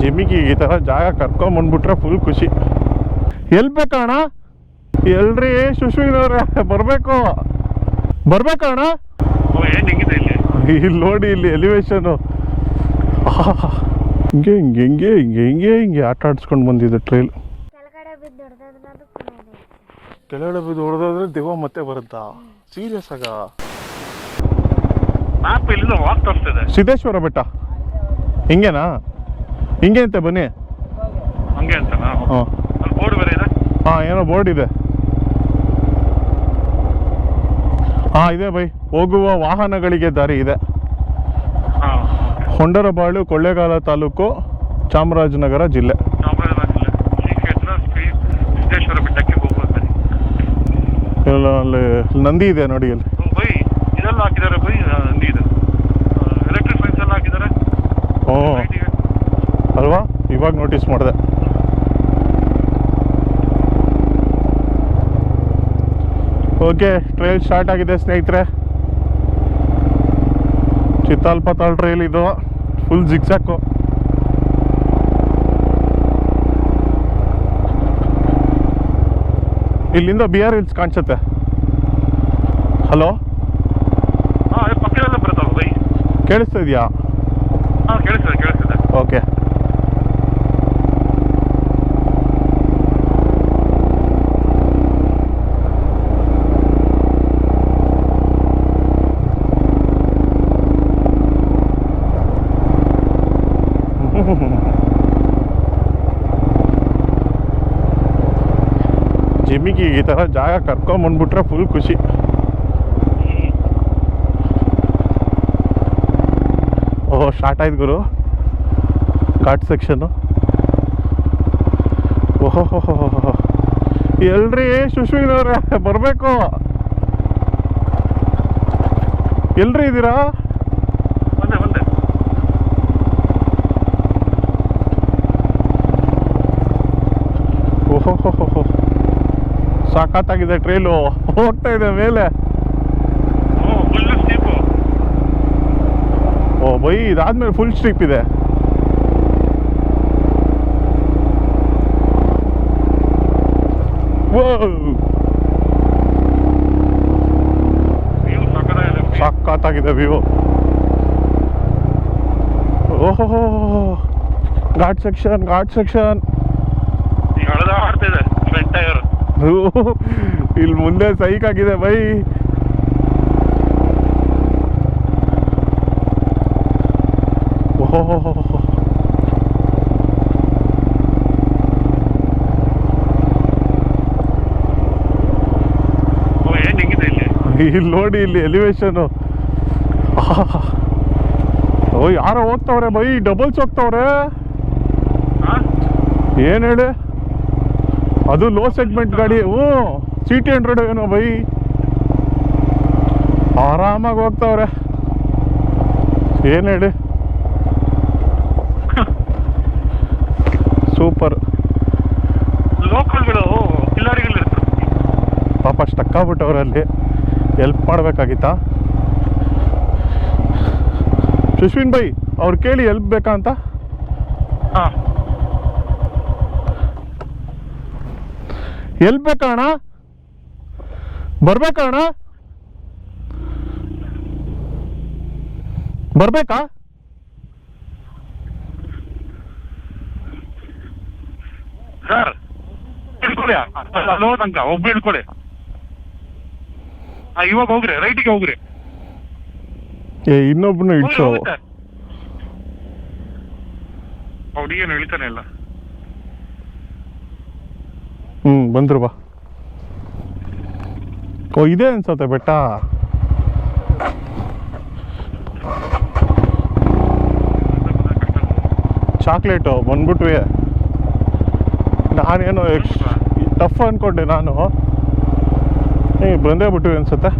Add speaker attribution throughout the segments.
Speaker 1: ಜಿಮ್ಮಿಗೆ ಈ ಥರ ಜಾಗ ಕರ್ಕೊಂಬಂದ್ಬಿಟ್ರೆ ಫುಲ್ ಖುಷಿ. ಎಲ್ಲಿ ಬೇಕಣ್ಣ? ಎಲ್ರಿ ಸುಶ್ವಿನವ್ರೆ, ಬರ್ಬೇಕು ಬರ್ಬೇಕಣ್ಣ. ಇಲ್ಲಿ ನೋಡಿ, ಇಲ್ಲಿ ಎಲಿವೇಶನು ಹಿಂಗೆ ಹಿಂಗೆ ಹಿಂಗೆ ಹಿಂಗೆ ಹಿಂಗೆ ಹಿಂಗೆ ಆಟ ಆಡ್ಸ್ಕೊಂಡು ಬಂದಿದೆ ಟ್ರೈಲ್. ಕೆಳಗಡೆ ಬಿದ್ದು ಹೊಡೆದಾದ್ರೆ ದೆವ್ವ ಮತ್ತೆ ಬರುತ್ತಾ? ಸೀರಿಯಸ್ ಆಗ? ಸಿದ್ದೇಶ್ವರ ಬೆಟ್ಟ ಹಿಂಗೇನಾ? ಹಿಂಗೆ ಅಂತೆ ಬನ್ನಿ.
Speaker 2: ಹಂಗೆ ಅಂತ?
Speaker 1: ಹಾಂ,
Speaker 2: ಬೋರ್ಡ್ ಬೇರೆ ಇದೆ.
Speaker 1: ಹಾಂ, ಏನೋ ಬೋರ್ಡ್ ಇದೆ. ಹಾಂ, ಇದೆ ಬೈ. ಹೋಗುವ ವಾಹನಗಳಿಗೆ ದಾರಿ ಇದೆ. ಹೊಂಡರಬಾಳು, ಕೊಳ್ಳೇಗಾಲ ತಾಲೂಕು, ಚಾಮರಾಜನಗರ ಜಿಲ್ಲೆ.
Speaker 2: ಸಿದ್ದೇಶ್ವರ ಬೆಟ್ಟಕ್ಕೆ ಹೋಗುವಂತೆ
Speaker 1: ಎಲ್ಲ ಅಲ್ಲಿ ನಂದಿ ಇದೆ ನೋಡಿ. ಅಲ್ಲಿ
Speaker 2: ಬೈ ಇದೆಲ್ಲ ಹಾಕಿದ್ದಾರೆ ಬೈ, ನಂದಿ ಇದೆ, ಎಲೆಕ್ಟ್ರಿಕ್ ಫೆನ್ಸ್ ಎಲ್ಲ ಹಾಕಿದ್ದಾರೆ.
Speaker 1: ಹ್ಞೂ ಅಲ್ವಾ, ಇವಾಗ ನೋಟಿಸ್ ಮಾಡಿದೆ. ಓಕೆ, ಟ್ರೈಲ್ ಸ್ಟಾರ್ಟ್ ಆಗಿದೆ ಸ್ನೇಹಿತರೆ. ಚಿತ್ತಾಲ್ ಪತಾಲ್ ಟ್ರೈಲ್ ಇದು, ಫುಲ್ ಜಿಗ್ಸಾಕು. ಇಲ್ಲಿಂದ ಬಿಆರ್ ಹಿಲ್ಸ್ ಕಾಣಿಸುತ್ತೆ. ಹಲೋ,
Speaker 2: ಪಕ್ಕದಲ್ಲೇ ಬರುತ್ತಲ್ಲ ಬೈ?
Speaker 1: ಕೇಳಿಸ್ತಾ ಇದೆಯಾ?
Speaker 2: ಹಾಂ, ಕೇಳಿಸ್ತದೆ.
Speaker 1: ಓಕೆ, ಜಿಮ್ಮಿಗೆ ಈ ಥರ ಜಾಗ ಕರ್ಕೊಂಬಂದ್ಬಿಟ್ರೆ ಫುಲ್ ಖುಷಿ. ಓಹೋ, ಸ್ಟಾರ್ಟ್ ಆಯ್ತು ಗುರು ಘಾಟ್ ಸೆಕ್ಷನ್ನು. ಓಹೋ, ಎಲ್ರಿ ಸುಶ್ವಿನವ್ರೆ, ಬರಬೇಕು. ಎಲ್ರಿ ಇದ್ದೀರಾ? ಓಹೋ, ಸಾಕಾಗಿದೆ ಟ್ರೈಲು, ಹೋಗ್ತಾ ಇದೆ ಮೇಲೆ. ಓ ಬೈ, ಇದಾದ್ಮೇಲೆ ಫುಲ್ ಸ್ಟ್ರಿಪ್ ಇದೆ. ಸಖತ್ತಾಗಿದೆ ವ್ಯೂ. ಓಹೋ, ಘಾಟ್ ಸೆಕ್ಷನ್. ಇಲ್ಲಿ ಮುಂದೆ ಸೈಕ್ ಆಗಿದೆ ಬೈ. ಓಹೋ, ಇಲ್ಲಿ ನೋಡಿ, ಇಲ್ಲಿ ಎಲಿವೇಶನು. ಓ, ಯಾರೋ ಹೋಗ್ತಾವ್ರೆ ಬೈ, ಡಬಲ್ಸ್ ಹೋಗ್ತಾವ್ರೆ. ಏನ್ ಹೇಳಿ, ಅದು ಲೋ ಸೆಗ್ಮೆಂಟ್ ಗಾಡಿ. CT100 ಏನೋ ಬೈ, ಆರಾಮಾಗಿ ಹೋಗ್ತಾವ್ರೆ. ಏನ್ ಹೇಳಿ, ಸೂಪರ್.
Speaker 2: ಲೋಕಲ್ಗಳು ಕಿಲ್ಲಾರಿಗಳು
Speaker 1: ಪಾಪ ಸ್ಟಕ್ ಆಗ್ಬಿಟ್ಟವ್ರಲ್ಲಿ, ಹೆಲ್ಪ್ ಮಾಡ್ಬೇಕಾಗಿತ್ತಾ? ಸುಶ್ವಿನ್ ಬೈ ಅವ್ರು ಕೇಳಿ ಹೆಲ್ಪ್ ಬೇಕಾ ಅಂತ.
Speaker 2: ಹಾಂ,
Speaker 1: ಎಲ್ಲಿ ಬೇಕಣ್ಣ? ಬರ್ಬೇಕಣ್ಣ? ಬರ್ಬೇಕಾ?
Speaker 2: ಸರ್ ಇಳ್ಕೊಳ್ಳಿ, ಅಲ್ಲೋ ತನಕ ಒಬ್ಬರು ಇಳ್ಕೊಳ್ಳಿ. ಇವಾಗ ಹೋಗ್ರಿ, ರೈಟಿಗೆ ಹೋಗ್ರಿ.
Speaker 1: ಇನ್ನೊಬ್ಬನು ಇಳ್ಸೋ.
Speaker 2: ಹುಡುಗಿಯನ್ನು ಇಳಿತಾನೆ ಇಲ್ಲ.
Speaker 1: ಬಂದ್ರು ಬಾ. ಓ, ಇದೆ ಅನ್ಸತ್ತೆ ಬೆಟ್ಟ. ಚಾಕ್ಲೇಟು ಬಂದ್ಬಿಟ್ವಿ. ನಾನೇನು ಟಫ್ ಅನ್ಕೊಂಡೆ ನಾನು. ಬಂದೇ ಬಿಟ್ವಿ ಅನ್ಸತ್ತೆ.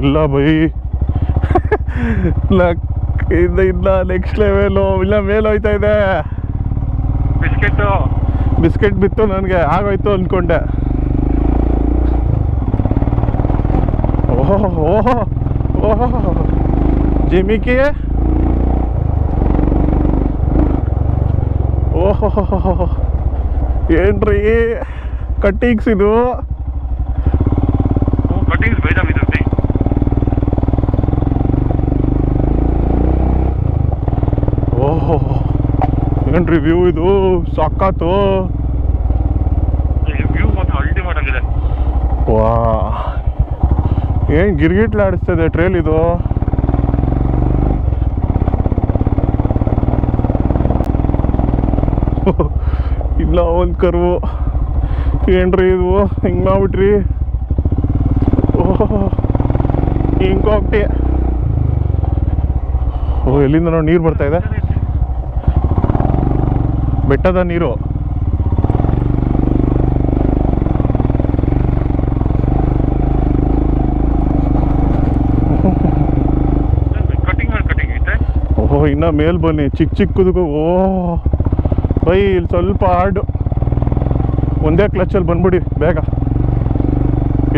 Speaker 1: ಇಲ್ಲ ಬೈ, ಇಲ್ಲ ನೆಕ್ಸ್ಟ್ ಲೆವೆಲು, ಇಲ್ಲ ಮೇಲೆ ಹೋಯ್ತಾ ಇದೆ. ಬಿಸ್ಕೆಟ್ ಬಿತ್ತು ನನಗೆ, ಆಗೋಯ್ತು ಅಂದ್ಕೊಂಡೆ. ಓಹೋ, ಜಿಮಿಕಿ ಓಹೋ ಏನ್ರಿ ಕಟ್ಟಿಂಗ್ಸ್ ಇದು?
Speaker 2: ಕಟಿಂಗ್ಸ್ ಬೇಜಾಬಿದ್ರಿ.
Speaker 1: ಓಹೋ ಏನ್ರಿ ವ್ಯೂ ಇದು ಸಾಕಾತು.
Speaker 2: ವ್ಯೂ ಮಾತ್ರ ಅಲ್ಟಿಮೇಟ್ ಆಗಿದೆ.
Speaker 1: ವಾ ಏನು ಗಿರ್ಗಿಟ್ಲಾಡಿಸ್ತದೆ ಟ್ರೇಲ್ ಇದು. ಇಲ್ಲ ಒಂದು ಕರ್ವು ಏನ್ರಿ ಇದು ಹಿಂಗೆ ಮಾಡ್ಬಿಟ್ರಿ. ಓಹೋ ಹಿಂಗೆ ಹೋಗ್ತಿ. ಓ ಎಲ್ಲಿಂದ ನೋಡಿ ನೀರು ಬರ್ತಾ ಇದೆ, ಬೆಟ್ಟದ ನೀರು. ಓಹೋ ಇನ್ನ ಮೇಲ್ ಬನ್ನಿ ಚಿಕ್ಕದಕ್ಕೂ. ಓಹ್ ಬೈ ಇಲ್ಲಿ ಸ್ವಲ್ಪ ಹಾರ್ಡು, ಒಂದೇ ಕ್ಲಚಲ್ಲಿ ಬಂದ್ಬಿಡಿ ಬೇಗ,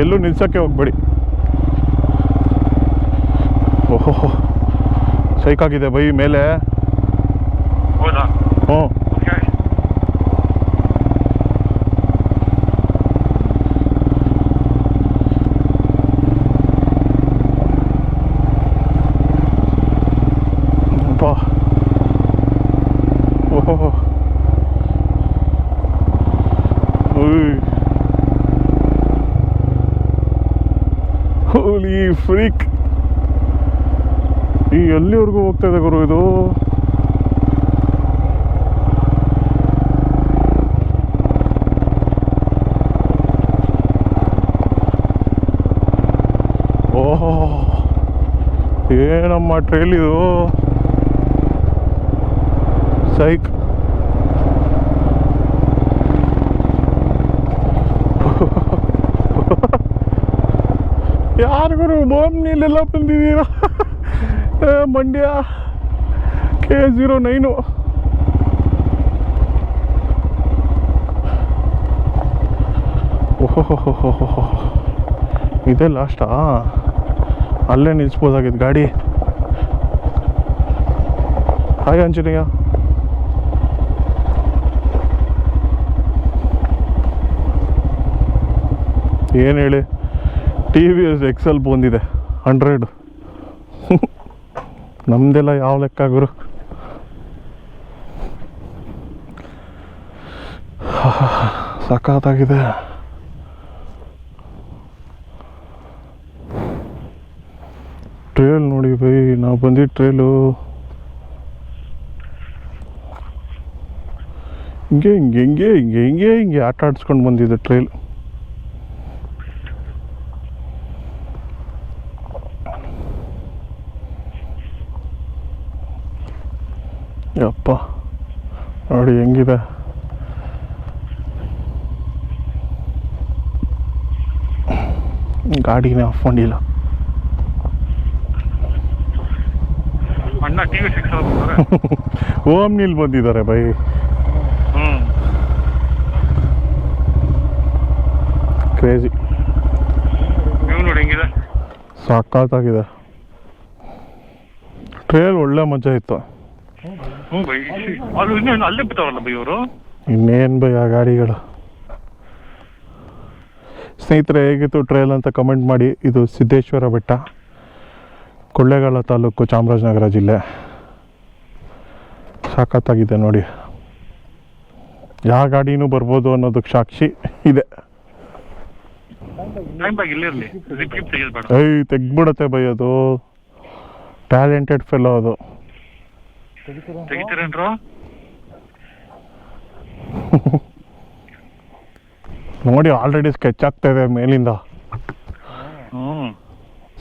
Speaker 1: ಎಲ್ಲೂ ನಿಲ್ಸೋಕ್ಕೆ ಹೋಗ್ಬೇಡಿ. ಓಹೋ ಸೈಕ್ ಆಗಿದೆ ಬೈ ಮೇಲೆ. ಹ್ಞೂ ಓಹೋ ಹೋಲಿ ಫ್ರೀಕ್. ಈ ಎಲ್ಲಿವರೆಗೂ ಹೋಗ್ತಾ ಇದೆ ಗುರು ಇದು? ಓಹೋ ಏನಮ್ಮ ಟ್ರೇಲ್ ಇದು, ಸೈಕ್. ಯಾರಿಗೂ ಬೋಮ್ನಿಲೆಲ್ಲ ಬಂದಿದ್ದೀರಾ? ಮಂಡ್ಯ K09. ಓಹೋ ಇದೇ ಲಾಸ್ಟಾ? ಅಲ್ಲೇ ನಿಲ್ಲಿಸ್ಬೋದಾಗಿದ್ದು ಗಾಡಿ. ಹಾಯ್ ಆಂಜನೇಯ. ಏನು ಹೇಳಿ, TVS XL ಬಂದಿದೆ 100. ನಮ್ದೆಲ್ಲ ಯಾವ ಲೆಕ್ಕ ಗುರು? ಸಖತ್ತಾಗಿದೆ. ಟ್ರೇಲ್ ನೋಡಿ ಬೈ, ನಾವು ಬಂದಿದ್ದ ಟ್ರೇಲು ಹಿಂಗೆ ಆಟ ಆಡಿಸ್ಕೊಂಡು ಬಂದಿದ್ದೆ ಟ್ರೇಲ್. ಯಪ್ಪ ನೋಡಿ ಹೆಂಗಿದೆ. ಗಾಡಿನೇ ಆಫ್ ಮಾಡಿಲ್ಲ.
Speaker 2: ಅಣ್ಣ TVS XL
Speaker 1: ಓಮ್ನಿಲ್ ಬಂದಿದ್ದಾರೆ ಬೈ. ಕ್ರೇಜಿ.
Speaker 2: ನೋಡಿ ಹೆಂಗಿದೆ,
Speaker 1: ಸಾಕಾಗಿದೆ. ಟ್ರೇಲ್ ಒಳ್ಳೆ ಮಜಾ ಇತ್ತು.
Speaker 2: ಬೈ ಅದು ಇನ್ನೇನು ಅಲ್ಲೇ ಬಿತ್ತಾವಲ್ಲ ಬೈ ಅವರು.
Speaker 1: ಇನ್ನೇನು ಬೈ ಆ ಗಾಡಿಗಳು. ಸ್ನೇಹಿತರೆ ಹೇಗಿತ್ತು ಟ್ರೇಲ್ ಅಂತ ಕಮೆಂಟ್ ಮಾಡಿ. ಇದು ಸಿದ್ದೇಶ್ವರ ಬೆಟ್ಟ, ಕೊಳ್ಳೇಗಾಲ ತಾಲೂಕು, ಚಾಮರಾಜನಗರ ಜಿಲ್ಲೆ. ಸಖತ್ತಾಗಿದೆ ನೋಡಿ. ಯಾವ ಗಾಡಿನೂ ಬರ್ಬೋದು ಅನ್ನೋದಕ್ಕೆ ಸಾಕ್ಷಿ ಇದೆ. ಏಯ್ ತೆಗ್ಬಿಡತ್ತೆ ಬೈ, ಅದು ಟ್ಯಾಲೆಂಟೆಡ್ ಫೆಲೋ ಅದು. ನೋಡಿ ಆಲ್ರೆಡಿ ಸ್ಕೆಚ್ ಆಗ್ತಾ ಇದೆ ಮೇಲಿಂದ.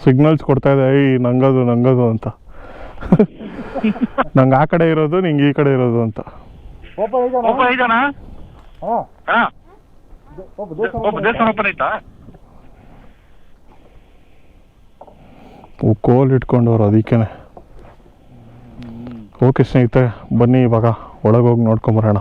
Speaker 1: ಸಿಗ್ನಲ್ಸ್ ಕೊಡ್ತಾ ಇದೆ, ಏಯ್ ನಂಗದು ಅಂತ. ನಂಗೆ ಆ ಕಡೆ ಇರೋದು, ನಿಂಗೆ ಈ ಕಡೆ ಇರೋದು ಅಂತ. ಕೋಲ್ ಇಟ್ಕೊಂಡವ್ರು ಅದಕ್ಕೇನೆ. ಓಕೆ ಸ್ನೇಹಿತರೆ, ಬನ್ನಿ ಇವಾಗ ಒಳಗೋಗಿ ನೋಡ್ಕೊಂಬರೋಣ.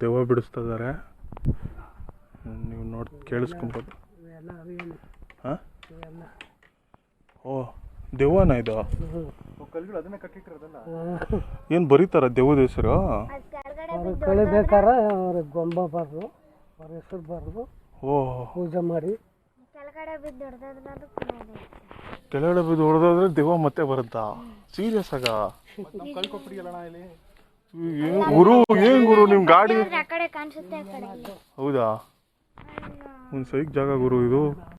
Speaker 1: ದೆವ್ವ ಬಿಡಿಸ್ತಾ ಇದ್ದಾರೆ. ನೀವು ನೋಡಿ ಕೇಳಿಸ್ಕೊಬೋದು. ಹಾಂ, ಓ ದೆವ್ವನ ಇದು? ಏನು ಬರೀತಾರ ದೆವ್ವದ ಹೆಸರು?
Speaker 3: ಕಳಿಬೇಕಾರೆ ಅವ್ರಿಗೆ ಗೊಂಬ ಬರ್ದು ಅವ್ರ ಹೆಸರು ಬರ್ದು ಪೂಜೆ ಮಾಡಿ
Speaker 1: ಕೆಳಗಡೆ ಬಿದ್ದು ಹೊಡೆದಾದ್ರೆ ದೆವ್ವ ಮತ್ತೆ ಬರುತ್ತಾ? ಸೀರಿಯಸ್ ಆಗ? ಗುರು ಏನ್ ಗುರು ನಿಮ್ ಗಾಡಿ? ಹೌದಾ? ಒಂದು ಸೈಕ್ ಜಾಗ ಗುರು ಇದು.